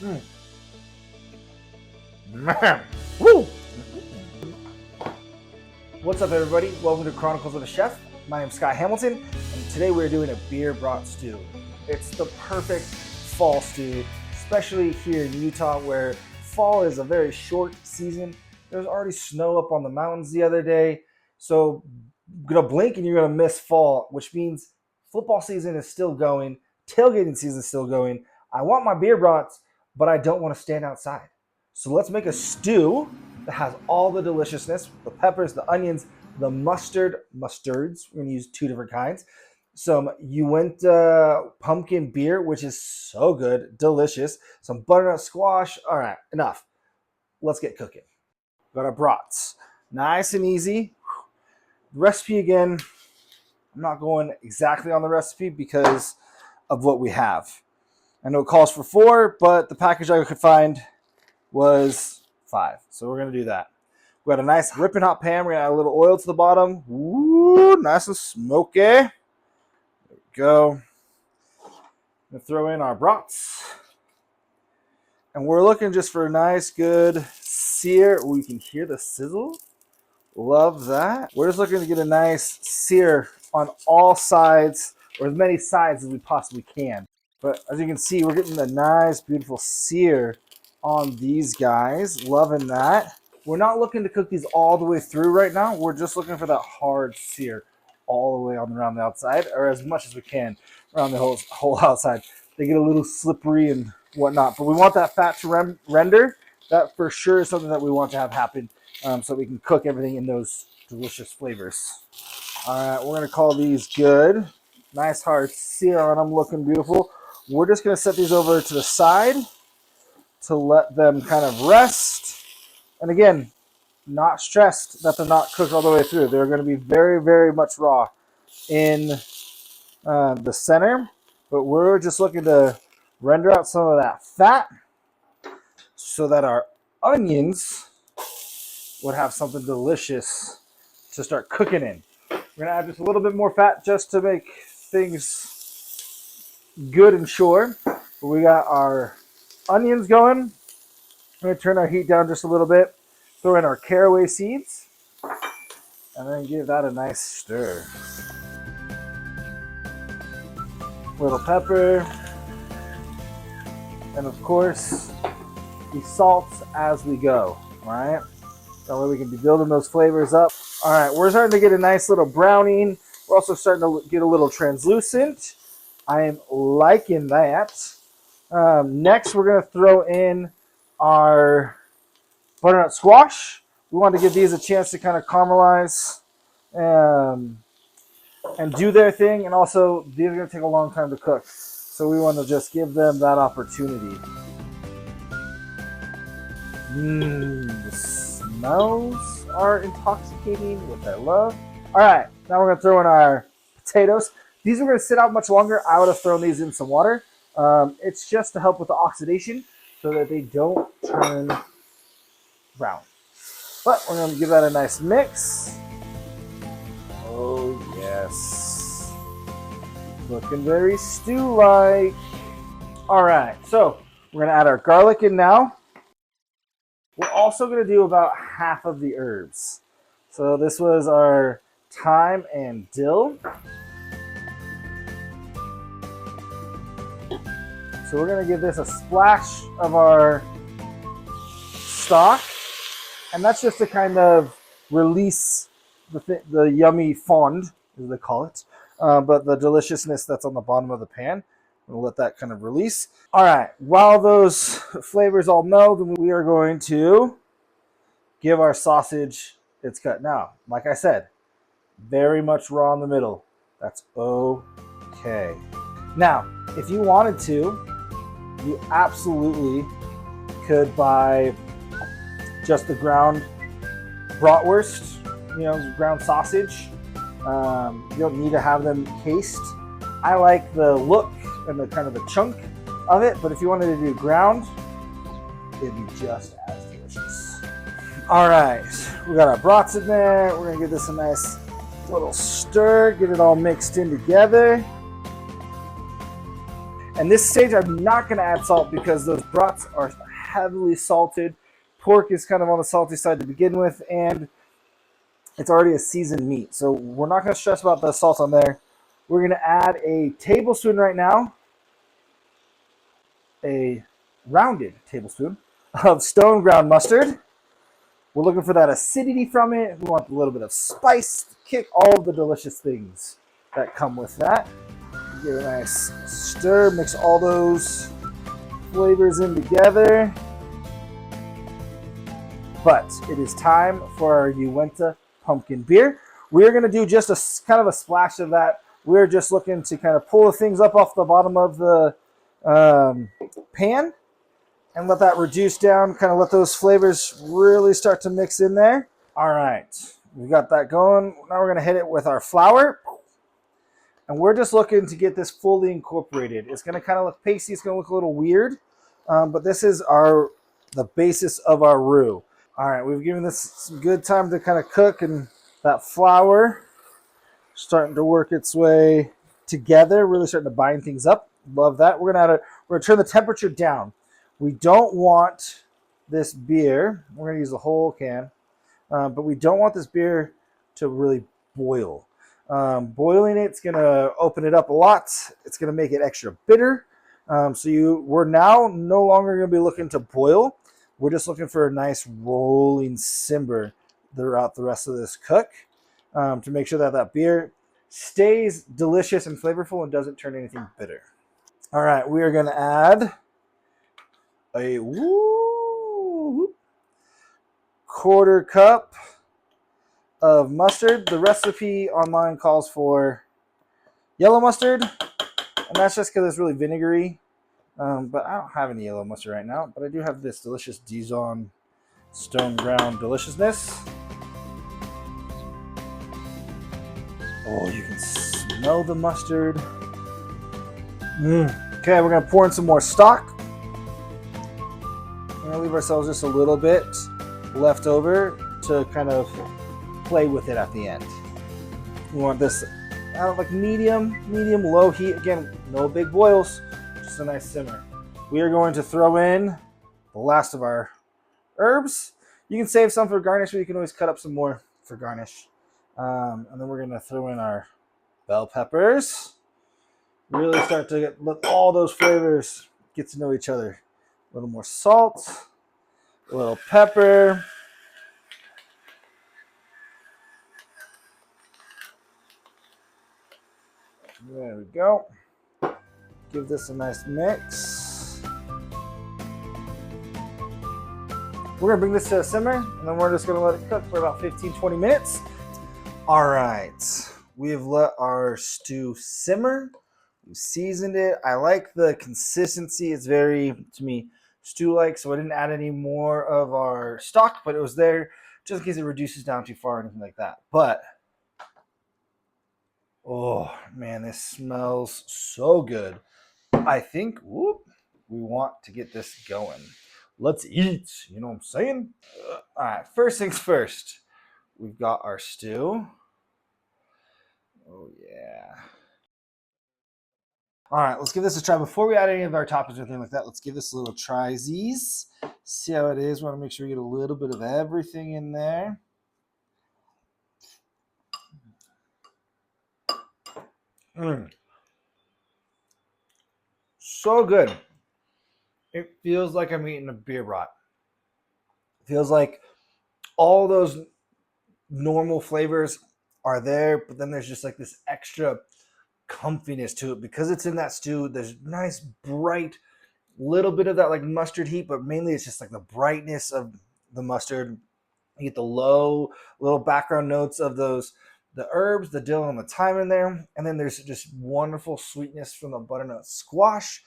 Mm. Man. Woo! What's up, everybody? Welcome to Chronicles of a Chef. My name's Scott Hamilton, and today we're doing a beer brat stew. It's the perfect fall stew, especially here in Utah, where fall is a very short season. There's already snow up on the mountains the other day, so you're gonna blink and you're gonna miss fall, which means football season is still going, tailgating season is still going. I want my beer brats, but I don't want to stand outside. So let's make a stew that has all the deliciousness, the peppers, the onions, the mustards. We're gonna use two different kinds. Some Uinta pumpkin beer, which is so good, delicious. Some butternut squash. All right, enough. Let's get cooking. Got our brats. Nice and easy. The recipe again, I'm not going exactly on the recipe because of what we have. I know it calls for 4, but the package I could find was 5. So we're going to do that. We got a nice ripping hot pan. We're going to add a little oil to the bottom. Ooh, nice and smoky. There we go. I'm going to throw in our brats. And we're looking just for a nice, good sear. Oh, you can hear the sizzle. Love that. We're just looking to get a nice sear on all sides, or as many sides as we possibly can. But as you can see, we're getting a nice, beautiful sear on these guys. Loving that. We're not looking to cook these all the way through right now. We're just looking for that hard sear all the way on around the outside, or as much as we can around the whole outside. They get a little slippery and whatnot, but we want that fat to render. That for sure is something that we want to have happen, so we can cook everything in those delicious flavors. All right, we're gonna call these good. Nice hard sear on them, looking beautiful. We're just gonna set these over to the side to let them kind of rest. And again, not stressed that they're not cooked all the way through. They're gonna be very, very much raw in the center, but we're just looking to render out some of that fat so that our onions would have something delicious to start cooking in. We're gonna add just a little bit more fat just to make things good and sure. But we got our onions going. We're gonna turn our heat down just a little bit, throw in our caraway seeds, and then give that a nice stir. Little pepper, and of course, the salts as we go, all right? That way we can be building those flavors up. All right, we're starting to get a nice little browning. We're also starting to get a little translucent. I am liking that. Next, we're gonna throw in our butternut squash. We want to give these a chance to kind of caramelize and do their thing. And also, these are gonna take a long time to cook. So we want to just give them that opportunity. The smells are intoxicating, which I love. All right, now we're gonna throw in our potatoes. These are gonna sit out much longer. I would have thrown these in some water. It's just to help with the oxidation so that they don't turn brown. But we're gonna give that a nice mix. Oh yes, looking very stew-like. All right, so we're gonna add our garlic in now. We're also going to do about half of the herbs. So this was our thyme and dill. So we're going to give this a splash of our stock. And that's just to kind of release the yummy fond, as they call it. But the deliciousness that's on the bottom of the pan. We'll let that kind of release. All right, while those flavors all meld, we are going to give our sausage its cut. Now, like I said, very much raw in the middle. That's okay. Now, if you wanted to, you absolutely could buy just the ground bratwurst, ground sausage. You don't need to have them cased. I like the look and the kind of the chunk of it, but if you wanted to do ground, it'd be just as delicious. All right, we got our brats in there. We're gonna give this a nice little stir, get it all mixed in together. And this stage, I'm not going to add salt because those brats are heavily salted. Pork is kind of on the salty side to begin with, and it's already a seasoned meat. So we're not going to stress about the salt on there. We're going to add a tablespoon right now, a rounded tablespoon of stone ground mustard. We're looking for that acidity from it. We want a little bit of spice to kick all of the delicious things that come with that. Give it a nice stir, mix all those flavors in together. But it is time for our Uinta pumpkin beer. We're going to do just a kind of a splash of that. We're just looking to kind of pull the things up off the bottom of the pan and let that reduce down, kind of let those flavors really start to mix in there. All right, we got that going. Now we're going to hit it with our flour. And we're just looking to get this fully incorporated. It's going to kind of look pasty. It's going to look a little weird. But this is the basis of our roux. All right, we've given this some good time to kind of cook, and that flour starting to work its way together, really starting to bind things up. Love that. We're going to turn the temperature down. We don't want this beer, we're going to use the whole can, but we don't want this beer to really boil. Boiling it's going to open it up a lot. It's going to make it extra bitter. We're now no longer going to be looking to boil. We're just looking for a nice rolling simmer throughout the rest of this cook to make sure that that beer stays delicious and flavorful and doesn't turn anything bitter. All right, we are going to add a quarter cup of mustard. The recipe online calls for yellow mustard, and that's just because it's really vinegary. But I don't have any yellow mustard right now, but I do have this delicious Dijon stone ground deliciousness. Oh, you can smell the mustard. Okay, we're going to pour in some more stock. We're going to leave ourselves just a little bit left over to kind of play with it at the end. We want this like medium, low heat. Again, no big boils, just a nice simmer. We are going to throw in the last of our herbs. You can save some for garnish, but you can always cut up some more for garnish. And then we're going to throw in our bell peppers. Really start to let all those flavors get to know each other. A little more salt, a little pepper. There we go. Give this a nice mix. We're going to bring this to a simmer, and then we're just going to let it cook for about 15-20 minutes. All right. We have let our stew simmer. We've seasoned it. I like the consistency. It's very, to me, stew-like, so I didn't add any more of our stock, but it was there just in case it reduces down too far or anything like that. But oh, man, this smells so good. I think, we want to get this going. Let's eat, you know what I'm saying? All right, first things first. We've got our stew. Oh, yeah. All right, let's give this a try. Before we add any of our toppings or anything like that, let's give this a little try-sies. See how it is. We want to make sure we get a little bit of everything in there. So good. It feels like I'm eating a beer brat. It feels like all those normal flavors are there, but then there's just like this extra comfiness to it because it's in that stew. There's nice, bright, little bit of that like mustard heat, but mainly it's just like the brightness of the mustard. You get the low little background notes of the herbs, the dill and the thyme in there. And then there's just wonderful sweetness from the butternut squash.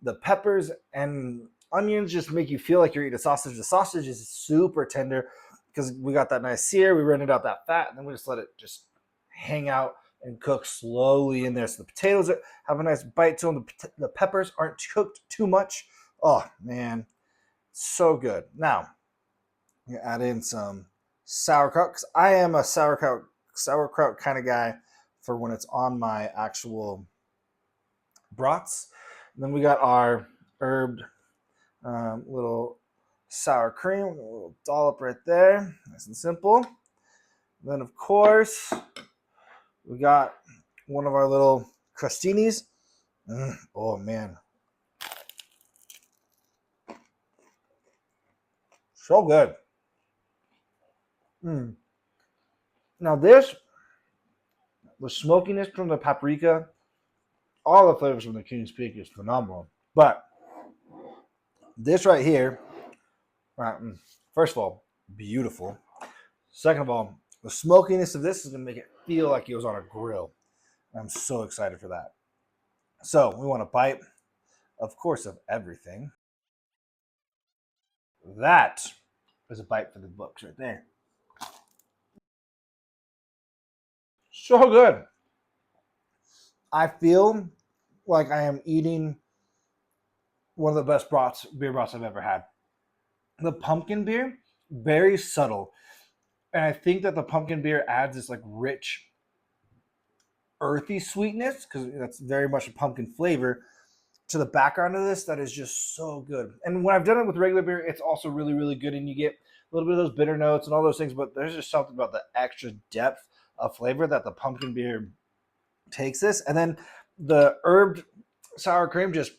The peppers and onions just make you feel like you're eating a sausage. The sausage is super tender because we got that nice sear. We rendered out that fat, and then we just let it just hang out and cook slowly in there. So the potatoes have a nice bite to them. The peppers aren't cooked too much. Oh, man, so good. Now, you add in some sauerkraut because I am a sauerkraut kind of guy for when it's on my actual brats. And then we got our herbed little sour cream, a little dollop right there, nice and simple. And then, of course, we got one of our little crostinis. Oh, man. So good. Now this, the smokiness from the paprika, all the flavors from the King's Peak is phenomenal. But this right here, first of all, beautiful. Second of all, the smokiness of this is going to make it feel like it was on a grill. I'm so excited for that. So we want a bite, of course, of everything. That is a bite for the books right there. So good. I feel like I am eating one of the best beer brats I've ever had. The pumpkin beer, very subtle. And I think that the pumpkin beer adds this like rich, earthy sweetness, because that's very much a pumpkin flavor, to the background of this that is just so good. And when I've done it with regular beer, it's also really, really good. And you get a little bit of those bitter notes and all those things, but there's just something about the extra depth of flavor that the pumpkin beer takes this. And then the herbed sour cream just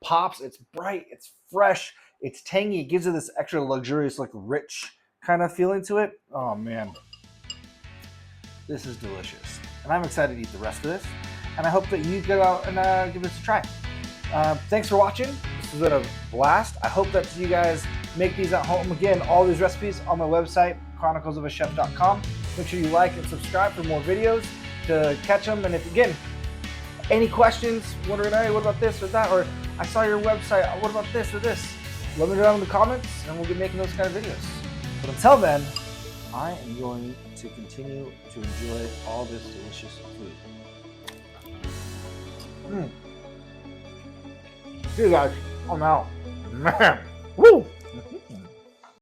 pops. It's bright, it's fresh, it's tangy. It gives it this extra luxurious, like rich kind of feeling to it. Oh man, this is delicious. And I'm excited to eat the rest of this. And I hope that you go out and give this a try. Thanks for watching. This has been a blast. I hope that you guys make these at home. Again, all these recipes on my website, chroniclesofachef.com. Make sure you like and subscribe for more videos to catch them. And if, again, any questions, wondering, hey, what about this or that? Or I saw your website, what about this or this? Let me know down in the comments and we'll be making those kind of videos. But until then, I am going to continue to enjoy all this delicious food. See you guys. I'm out. Man.